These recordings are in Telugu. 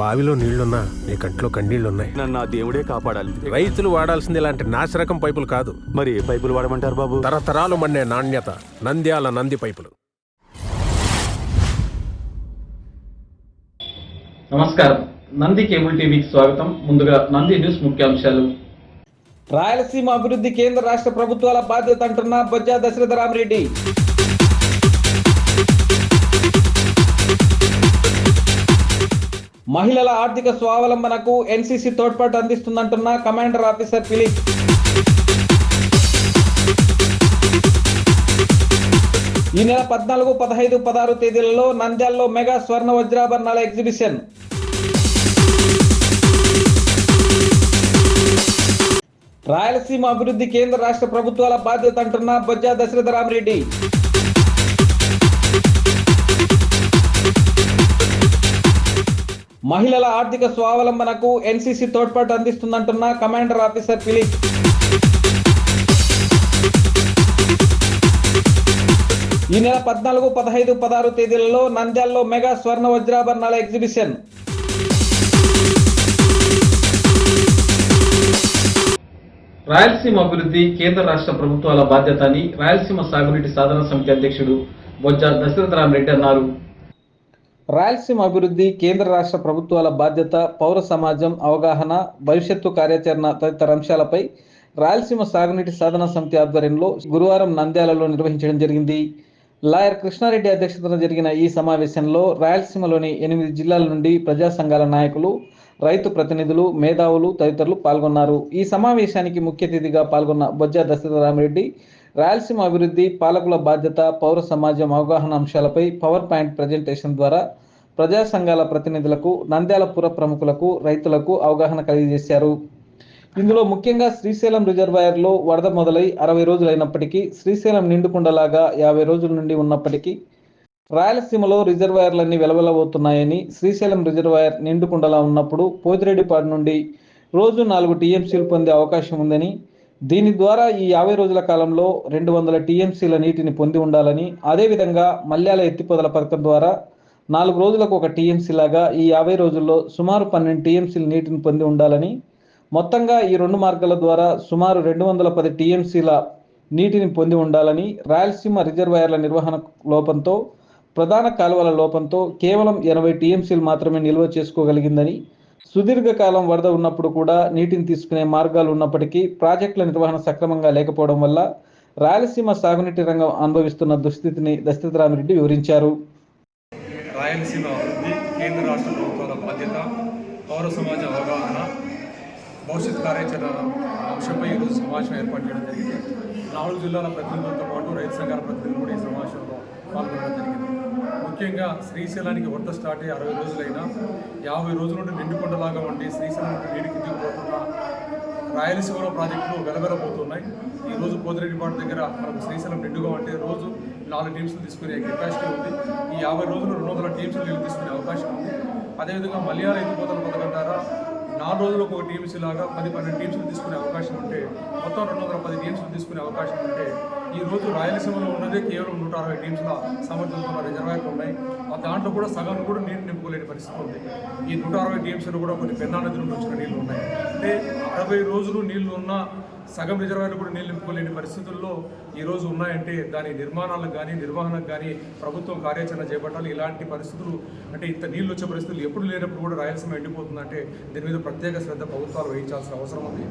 బావిలో నీళ్లున్నా నీ కంట్లో కన్నీళ్లున్నాయి. నన్ను ఆ దేవుడే కాపాడాలి. రైతులు వాడాల్సింది ఇలాంటి నాసిరకం పైపులు కాదు. మరి ఏ పైపులు వాడమంటారు బాబు? తరతరాలు మన్నే నాణ్యత నంద్యాల నంది పైపులు. నమస్కారం, నంది కేబుల్ టీవీకి స్వాగతం. ముందుగా నంది న్యూస్ ముఖ్యాంశాలు. రాయలసీమ అభివృద్ధి కేంద్ర రాష్ట్ర ప్రభుత్వాల బాధ్యత అంటున్న బొజ్జా దశరథరామరెడ్డి. మహిళల ఆర్థిక స్వావలంబనకు ఎన్సీసీ తోడ్పాటు అందిస్తుందంటున్న కమాండర్ ఆఫీసర్ ఫిలిప్. ఈ నెల 14, 15, 16 తేదీలలో నంద్యాలలో మెగా స్వర్ణ వజ్రాభరణాల ఎగ్జిబిషన్. రాయలసీమ అభివృద్ధి కేంద్ర రాష్ట్ర ప్రభుత్వాల బాధ్యత అంటున్న బొజ్జా దశరథరామరెడ్డి. మహిళల ఆర్థిక స్వావలంబనకు ఎన్సీసీ తోడ్పాటు అందిస్తుందంటున్న కమాండర్ ఆఫీసర్ ఫిలిప్. ఈ నెల 14, 15, 16 తేదీలలో నంద్యాలలో మెగా స్వర్ణ వజ్రాభరణాల ఎగ్జిబిషన్. రాయలసీమ అభివృద్ధి కేంద్ర రాష్ట్ర ప్రభుత్వాల బాధ్యత అని రాయలసీమ సాగునీటి సాధన సమితి అధ్యక్షుడు బొజ్జా దశరథరామరెడ్డి అన్నారు. రాయలసీమ అభివృద్ధి కేంద్ర రాష్ట్ర ప్రభుత్వాల బాధ్యత, పౌర సమాజం అవగాహన, భవిష్యత్తు కార్యాచరణ తదితర అంశాలపై రాయలసీమ సాగునీటి సాధన సమితి ఆధ్వర్యంలో గురువారం నంద్యాలలో నిర్వహించడం జరిగింది. లాయర్ కృష్ణారెడ్డి అధ్యక్షతన జరిగిన ఈ సమావేశంలో రాయలసీమలోని 8 జిల్లాల నుండి ప్రజా సంఘాల నాయకులు, రైతు ప్రతినిధులు, మేధావులు తదితరులు పాల్గొన్నారు. ఈ సమావేశానికి ముఖ్య అతిథిగా పాల్గొన్న బొజ్జా దశరథరామరెడ్డి రాయలసీమ అభివృద్ధి, పాలకుల బాధ్యత, పౌర సమాజం అవగాహన అంశాలపై పవర్ పాయింట్ ప్రజెంటేషన్ ద్వారా ప్రజా సంఘాల ప్రతినిధులకు, నంద్యాల పుర ప్రముఖులకు, రైతులకు అవగాహన కలిగజేశారు. ఇందులో ముఖ్యంగా శ్రీశైలం రిజర్వాయర్లో వరద మొదలై 60 రోజులైనప్పటికీ, శ్రీశైలం నిండుకుండలాగా 50 రోజుల నుండి ఉన్నప్పటికీ రాయలసీమలో రిజర్వాయర్లన్నీ వెలవెలబోతున్నాయని, శ్రీశైలం రిజర్వాయర్ నిండుకుండలా ఉన్నప్పుడు పోతిరెడ్డిపాడు నుండి రోజు 4 టీఎంసీలు పొందే అవకాశం ఉందని, దీని ద్వారా ఈ 50 రోజుల కాలంలో 200 టీఎంసీల నీటిని పొంది ఉండాలని, అదేవిధంగా మల్యాల ఎత్తిపోతల పథకం ద్వారా 4 రోజులకు 1 టీఎంసీ లాగా ఈ 50 రోజుల్లో సుమారు 12 టీఎంసీల నీటిని పొంది ఉండాలని, మొత్తంగా ఈ 2 మార్గాల ద్వారా సుమారు 210 టీఎంసీల నీటిని పొంది ఉండాలని, రాయలసీమ రిజర్వాయర్ల నిర్వహణ లోపంతో, ప్రధాన కాలువల లోపంతో కేవలం 80 టీఎంసీలు మాత్రమే నిల్వ చేసుకోగలిగిందని, సుదీర్ఘకాలం వరద ఉన్నప్పుడు కూడా నీటిని తీసుకునే మార్గాలు ఉన్నప్పటికీ ప్రాజెక్టుల నిర్వహణ సక్రమంగా లేకపోవడం వల్ల రాయలసీమ సాగునీటి రంగం అనుభవిస్తున్న దుస్థితిని దశరథరామరెడ్డి వివరించారు. రాయలసీమ అభివృద్ధి కేంద్ర రాష్ట్ర ప్రభుత్వాల బాధ్యత, పౌర సమాజ అవగాహన, భవిష్యత్ కార్యాచరణ అంశంపై ఈరోజు సమావేశం ఏర్పాటు చేయడం జరిగింది. 4 జిల్లాల ప్రతినిధులతో పాటు రైతు సంఘాల ప్రతినిధులు కూడా ఈ సమావేశంలో పాల్గొనడం జరిగింది. ముఖ్యంగా శ్రీశైలానికి వరద స్టార్ట్ అయ్యి 60 రోజులైనా 50 రోజుల నుండి నిండుకొండలాగా ఉండి శ్రీశైలం నుండి నీటికి దిగిపోతున్న రాయలసీమలో ప్రాజెక్టులు వెలవెలబోతున్నాయి. ఈరోజు పోతిరెడ్డిపాడు దగ్గర మనకు శ్రీశైలం నిండుగా ఉంటే రోజు 4 టీమ్స్లు తీసుకునే కెపాసిటీ ఉంది. ఈ 50 రోజులు 200 టీమ్స్లు నీళ్ళు తీసుకునే అవకాశం ఉంది. అదేవిధంగా మల్యాల ఎత్తిపోతల పథకం ద్వారా 4 రోజులకు 1 టీమ్స్ లాగా 10-12 టీమ్స్లు తీసుకునే అవకాశం ఉంటే, మొత్తం 210 టీమ్స్లు తీసుకునే అవకాశం ఉంటే, ఈ రోజు రాయలసీమలో ఉన్నదే కేవలం 160 టీమ్స్ల సామర్థ్యంతో ఉన్న రిజర్వాయర్లు ఉన్నాయి. దాంట్లో కూడా సగం కూడా నీరు నింపుకోలేని పరిస్థితి ఉంది. ఈ 160 టీమ్స్లు కూడా కొన్ని పెన్నా నది నుండి వచ్చిన నీళ్లు ఉన్నాయి. అంటే 60 రోజులు నీళ్లు ఉన్న సగం రిజర్వాయర్లు కూడా నీళ్ళు నింపుకోలేని పరిస్థితుల్లో ఈరోజు ఉన్నాయంటే దాని నిర్మాణాలకు కానీ నిర్వహణకు కానీ ప్రభుత్వం కార్యాచరణ చేపట్టాలి. ఇలాంటి పరిస్థితులు అంటే ఇంత నీళ్ళు వచ్చే పరిస్థితులు ఎప్పుడు లేనప్పుడు కూడా రాయలసీమ ఎండిపోతుందంటే దీని మీద ప్రత్యేక శ్రద్ధ ప్రభుత్వాలు వహించాల్సిన అవసరం ఉంది.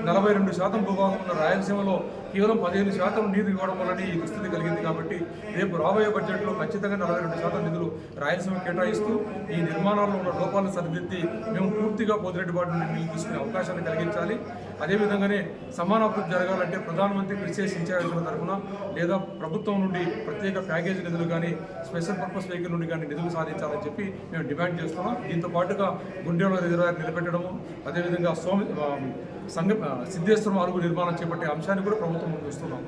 42% భూభాగం ఉన్న రాయలసీమలో కేవలం 15% నీరు ఇవ్వడం వల్ల ఈ దుస్థితి కలిగింది. కాబట్టి రేపు రాబోయే బడ్జెట్లో ఖచ్చితంగా 42% నిధులు రాయలసీమ కేటాయిస్తూ ఈ నిర్మాణాల్లో ఉన్న లోపాలను సరిదిద్ది మేము పూర్తిగా పోతిరెడ్డిపాడు నుండి నీళ్ళు తీసుకునే అవకాశాన్ని కలిగించాలి. అదేవిధంగానే సమానాభివృద్ధి జరగాలంటే ప్రధానమంత్రి కృషి సించాయి యోజన తరఫున లేదా ప్రభుత్వం నుండి ప్రత్యేక ప్యాకేజీ నిధులు కానీ స్పెషల్ పర్పస్ వెహికల్ నుండి కానీ నిధులు సాధించాలని చెప్పి మేము డిమాండ్ చేస్తున్నాం. దీంతో పాటుగా గుండెలో రిజర్వాయర్ నిలబెట్టడము, అదేవిధంగా సిద్ధేశ్వరం అరుగు నిర్మాణం చేపట్టే అంశాన్ని కూడా ప్రభుత్వం ముందు వస్తున్నాం.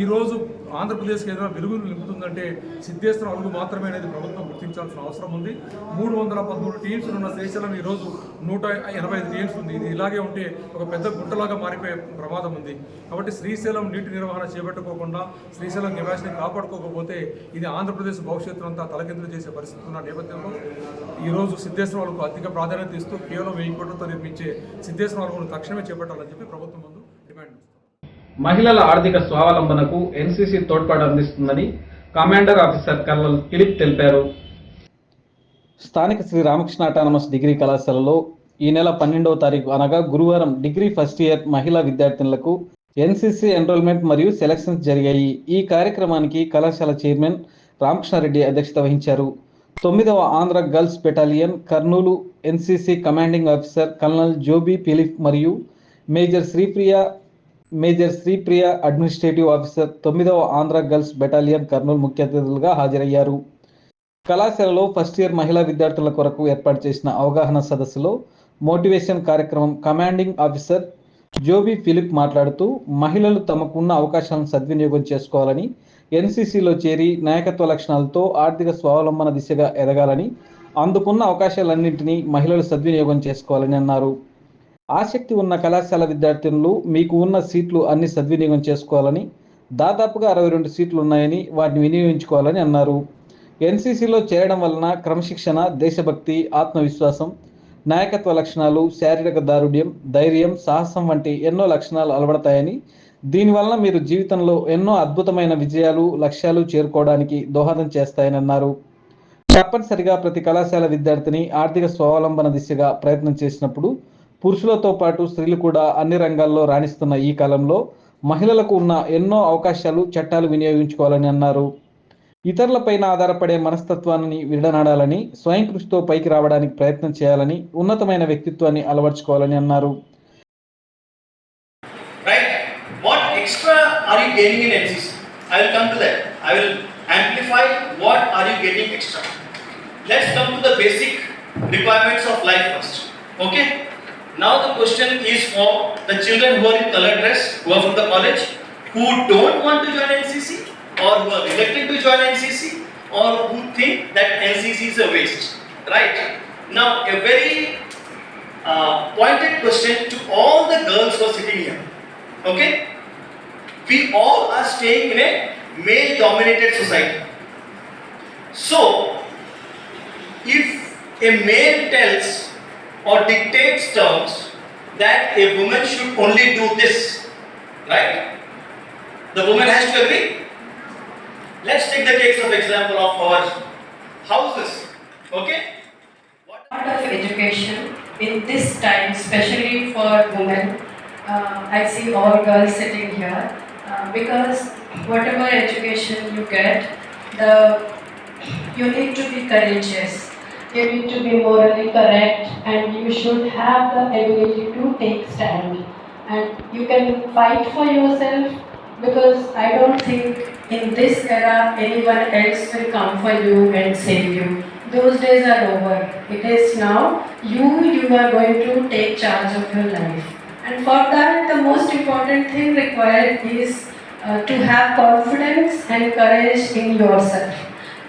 ఈరోజు ఆంధ్రప్రదేశ్కి ఏదైనా వెలుగులు నింపుతుందంటే సిద్ధేశ్వరం అడుగు మాత్రమే అనేది ప్రభుత్వం గుర్తించాల్సిన అవసరం ఉంది. 313 టీమ్స్ ఉన్న శ్రీశైలం ఈరోజు 185 టీమ్స్ ఉంది. ఇది ఇలాగే ఉంటే ఒక పెద్ద గుట్టలాగా మారిపోయే ప్రమాదం ఉంది. కాబట్టి శ్రీశైలం నీటి నిర్వహణ చేపట్టుకోకుండా శ్రీశైలం కెపాసిటీని కాపాడుకోకపోతే ఇది ఆంధ్రప్రదేశ్ భవిష్యత్తు అంతా తలకిందులు చేసే పరిస్థితి ఉన్న నేపథ్యంలో ఈరోజు సిద్ధేశ్వరాలకు అధిక ప్రాధాన్యత ఇస్తూ కేవలం 1000 కోట్లతో నిర్మించే సిద్ధేశ్వరాలను తక్షణమే చేపట్టాలని చెప్పి ప్రభుత్వం ముందు డిమాండ్ చేస్తుంది. మహిళల ఆర్థిక స్వావలంబనకు ఎన్సీసీ తోడ్పాటు అందిస్తుందని కమాండర్ ఆఫీసర్ కల్నల్ ఫిలిప్ తెలిపారు. స్థానిక శ్రీ రామకృష్ణ అటానమస్ డిగ్రీ కళాశాలలో ఈ నెల 12వ తారీఖు అనగా గురువారం డిగ్రీ ఫస్ట్ ఇయర్ మహిళా విద్యార్థినులకు ఎన్సీసీ ఎన్రోల్మెంట్ మరియు సెలక్షన్స్ జరిగాయి. ఈ కార్యక్రమానికి కళాశాల చైర్మన్ రామకృష్ణారెడ్డి అధ్యక్షత వహించారు. 9వ Andhra girls battalion Kurnool NCC commanding officer colonel Joby Philip మరియు మేజర్ శ్రీప్రియ అడ్మినిస్ట్రేటివ్ ఆఫీసర్ 9వ ఆంధ్ర గర్ల్స్ బెటాలియన్ కర్నూలు ముఖ్య అతిథులుగా హాజరయ్యారు. కళాశాలలో ఫస్ట్ ఇయర్ మహిళా విద్యార్థుల కొరకు ఏర్పాటు చేసిన అవగాహన సదస్సులో మోటివేషన్ కార్యక్రమం కమాండింగ్ ఆఫీసర్ జోబీ ఫిలిప్ మాట్లాడుతూ మహిళలు తమకున్న అవకాశాలను సద్వినియోగం చేసుకోవాలని, ఎన్సీసీలో చేరి నాయకత్వ లక్షణాలతో ఆర్థిక స్వావలంబన దిశగా ఎదగాలని, అందుకున్న అవకాశాలన్నింటినీ మహిళలు సద్వినియోగం చేసుకోవాలని అన్నారు. ఆసక్తి ఉన్న కళాశాల విద్యార్థినులు మీకు ఉన్న సీట్లు అన్ని సద్వినియోగం చేసుకోవాలని, దాదాపుగా 62 సీట్లు ఉన్నాయని వాటిని వినియోగించుకోవాలని అన్నారు. ఎన్సీసీలో చేరడం వలన క్రమశిక్షణ, దేశభక్తి, ఆత్మవిశ్వాసం, నాయకత్వ లక్షణాలు, శారీరక దారుఢ్యం, ధైర్యం, సాహసం వంటి ఎన్నో లక్షణాలు అలవడతాయని, దీనివలన మీరు జీవితంలో ఎన్నో అద్భుతమైన విజయాలు, లక్ష్యాలు చేరుకోవడానికి దోహదం చేస్తాయని అన్నారు. తప్పనిసరిగా ప్రతి కళాశాల విద్యార్థిని ఆర్థిక స్వావలంబన దిశగా ప్రయత్నం చేసినప్పుడు పురుషులతో పాటు స్త్రీలు కూడా అన్ని రంగాల్లో రాణిస్తున్న ఈ కాలంలో మహిళలకు ఉన్న ఎన్నో అవకాశాలు, చట్టాలు వినియోగించుకోవాలని అన్నారు. ఇతరులపైన ఆధారపడే మనస్తత్వాన్ని విడనాడాలని, స్వయం కృషితో పైకి రావడానికి ప్రయత్నం చేయాలని, ఉన్నతమైన వ్యక్తిత్వాన్ని అలవర్చుకోవాలని అన్నారు. Right? What extra are you gaining in NCC? I will come to that. I will amplify what are you getting extra. Let's come to the basic requirements of life first. Okay? Now the question is for the children who are in color dress, who are from the college, who don't want to join NCC, or who are reluctant to join NCC, or who think that NCC is a waste. Right? Now a very pointed question to all the girls who are sitting here. Okay? We all are staying in a male-dominated society. So, if a male tells or dictates terms that a woman should only do this, right? The woman has to agree. Let's take the case of example of our houses. Okay? Part of education in this time, especially for women, I see all girls sitting here because whatever education you get, you need to be courageous. You need to be morally correct, and you should have the ability to take stand. And you can fight for yourself, because I don't think in this era anyone else will come for you and save you. Those days are over. It is now you are going to take charge of your life. And for that, the most important thing required is to have confidence and courage in yourself.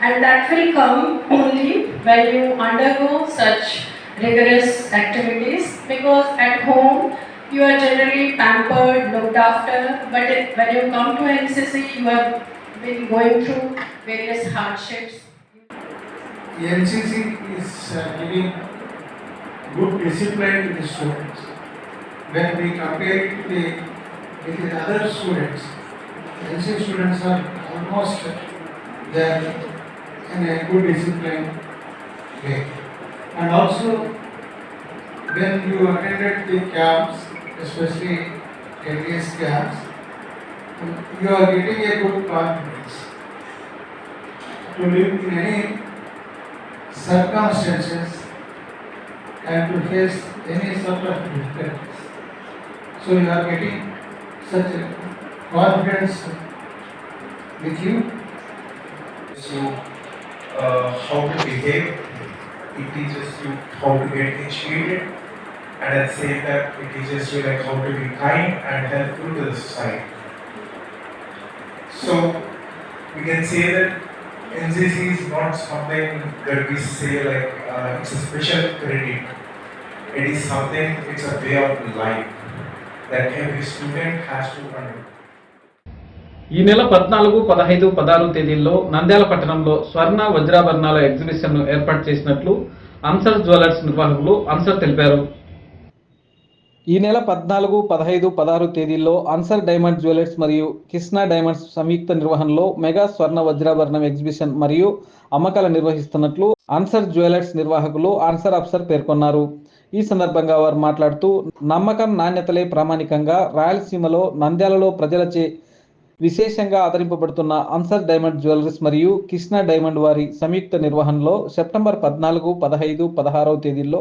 And that will come only when you undergo such rigorous activities, because at home you are generally pampered, looked after, but when you come to NCC, you have been going through various hardships. The NCC is giving good discipline to the students. When we compare it with the other students, NCC students are almost there in a good discipline way. And also, when you attended the camps, especially NDS camps, you are getting a good confidence to live in any circumstances and to face any sort of difficulties. So you are getting such a confidence with you. So how to behave, it teaches you how to get educated, and at the same time it teaches you like how to be kind and helpful to the society. So we can say that NCC is not something that we say like it's a special credit. It is something, it's a way of life that every student has to undergo. ఈ నెల 14, 15, 16 తేదీల్లో నంద్యాల పట్టణంలో స్వర్ణ వజ్రాభరణాల ఎగ్జిబిషన్ను ఏర్పాటు చేసినట్లు అన్సర్ జ్యువెలర్స్ నిర్వాహకులు అన్సర్ తెలిపారు. ఈ నెల 14, 15, 16 తేదీల్లో అన్సర్ డైమండ్ జ్యువెలర్స్ మరియు కృష్ణా డైమండ్స్ సంయుక్త నిర్వహణలో మెగా స్వర్ణ వజ్రాభరణం ఎగ్జిబిషన్ మరియు అమ్మకాలు నిర్వహిస్తున్నట్లు అన్సర్ జ్యువెలర్స్ నిర్వాహకులు అన్సర్ అఫ్సర్ పేర్కొన్నారు. ఈ సందర్భంగా వారు మాట్లాడుతూ నమ్మకం, నాణ్యతలే ప్రామాణికంగా రాయలసీమలో నంద్యాలలో ప్రజలచే విశేషంగా ఆదరింపబడుతున్న అన్సర్ డైమండ్ జ్యువెలర్స్ మరియు కృష్ణా డైమండ్ వారి సంయుక్త నిర్వహణలో సెప్టెంబర్ 14, 15, 16 తేదీల్లో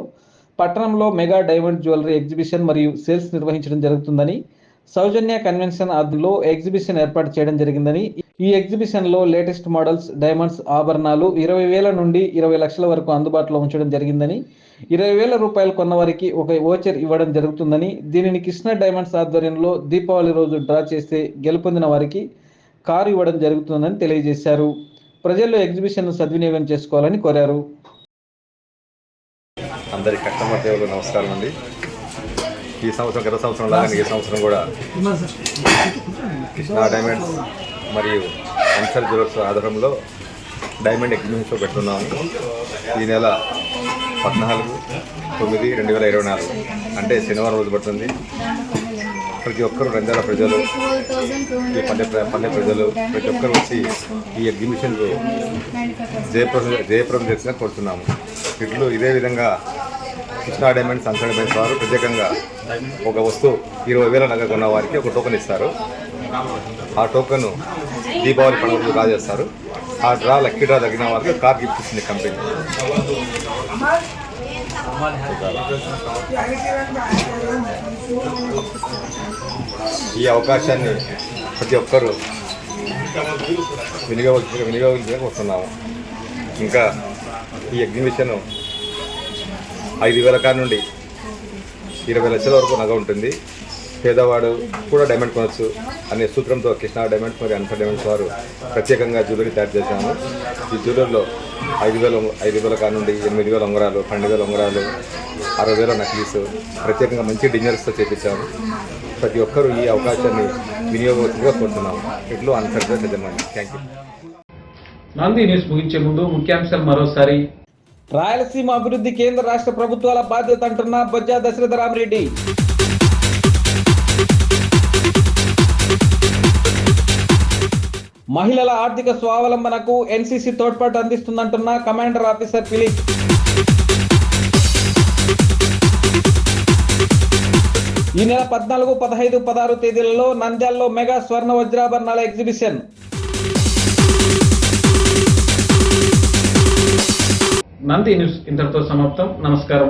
పట్టణంలో మెగా డైమండ్ జ్యువెలరీ ఎగ్జిబిషన్ మరియు సేల్స్ నిర్వహించడం జరుగుతుందని, సౌజన్య కన్వెన్షన్ ఆధ్వర్యంలో ఎగ్జిబిషన్ ఏర్పాటు చేయడం జరిగిందని, ఈ ఎగ్జిబిషన్లో లేటెస్ట్ మోడల్స్ డైమండ్స్ ఆభరణాలు 20,000 నుండి 20 లక్షల వరకు అందుబాటులో ఉంచడం జరిగిందని, 20,000 రూపాయలు కొన్న వారికి ఒక వోచర్ ఇవ్వడం జరుగుతుందని, దీనిని కృష్ణ డైమండ్స్ ఆధ్వర్యంలో దీపావళి రోజు డ్రా చేస్తే గెలుపొందిన వారికి కారు ఇవ్వడం జరుగుతుందని తెలియజేశారు. ప్రజల్లో ఎగ్జిబిషన్ను సద్వినియోగం చేసుకోవాలని కోరారు. అందరి కస్టమర్ దేవులు నమస్కారం అండి. ఈ సంవత్సరం గత సంవత్సరం లాగానే ఈ సంవత్సరం కూడా కృష్ణా డైమండ్స్ మరియు అన్సర్ జ్యువెలర్స్ ఆధారంలో డైమండ్ ఎగ్జిబిషన్ షో పెడుతున్నాము. ఈ నెల 14/9/2024 అంటే శనివారం రోజు పడుతుంది. ప్రతి ఒక్కరు నంద్యాల ప్రజలు, ఈ పల్లె ప్రజలు ప్రతి ఒక్కరు వచ్చి ఈ ఎగ్జిబిషన్కు జయప్రదం చేసిన కోరుతున్నాము. ఇట్లు ఇదే విధంగా కృష్ణా డైమండ్స్, అన్సర్ డైమండ్స్ వారు ప్రత్యేకంగా ఒక వస్తువు 20,000 నగదు కొన్న వారికి ఒక టోకెన్ ఇస్తారు. ఆ టోకెన్ దీపావళి పండుగ డ్రా చేస్తారు. ఆ డ్రా లక్కీ డ్రా తగిన వారికి కార్ గిఫ్ట్ ఇస్తుంది కంపెనీ. ఈ అవకాశాన్ని ప్రతి ఒక్కరూ వినియోగించుకుంటున్నాము. ఇంకా ఈ ఎగ్జిబిషన్ 5,000 కాడ నుండి 20 లక్షల వరకు నగ ఉంటుంది. పేదవాడు కూడా డైమండ్ కొనవచ్చు అనే సూత్రంతో కృష్ణా డైమండ్స్ మరియు అన్సర్ డైమండ్స్ వారు ప్రత్యేకంగా జ్యువెలరీ తయారు చేశాము. ఈ జ్యువెలరీలో 5,000 కాడ నుండి 8,000 ఉంగరాలు, 12,000 ఉంగరాలు, 60,000 నక్లీస్ ప్రత్యేకంగా మంచి డిజైనర్స్తో చేపించాము. ప్రతి ఒక్కరూ ఈ అవకాశాన్ని వినియోగంగా కోరుతున్నాము. ఇట్లు అన్సర్ యజమాని. Thank you. నంది న్యూస్ ముగించే ముందు ముఖ్యాంశాలు మరోసారి. రాయలసీమ అభివృద్ధి కేంద్ర రాష్ట్ర ప్రభుత్వాల బాధ్యత అంటున్న బొజ్జ దశరథరామరెడ్డి. మహిళల ఆర్థిక స్వావలంబనకు ఎన్సీసీ తోడ్పాటు అందిస్తుందంటున్న కమాండర్ ఆఫీసర్ ఫిలిప్. ఈ నెల 14, 15, 16 తేదీలలో నంద్యాలలో మెగా స్వర్ణ వజ్రాభరణాల ఎగ్జిబిషన్. నంది న్యూస్ ఇంతటితో సమాప్తం. నమస్కారం.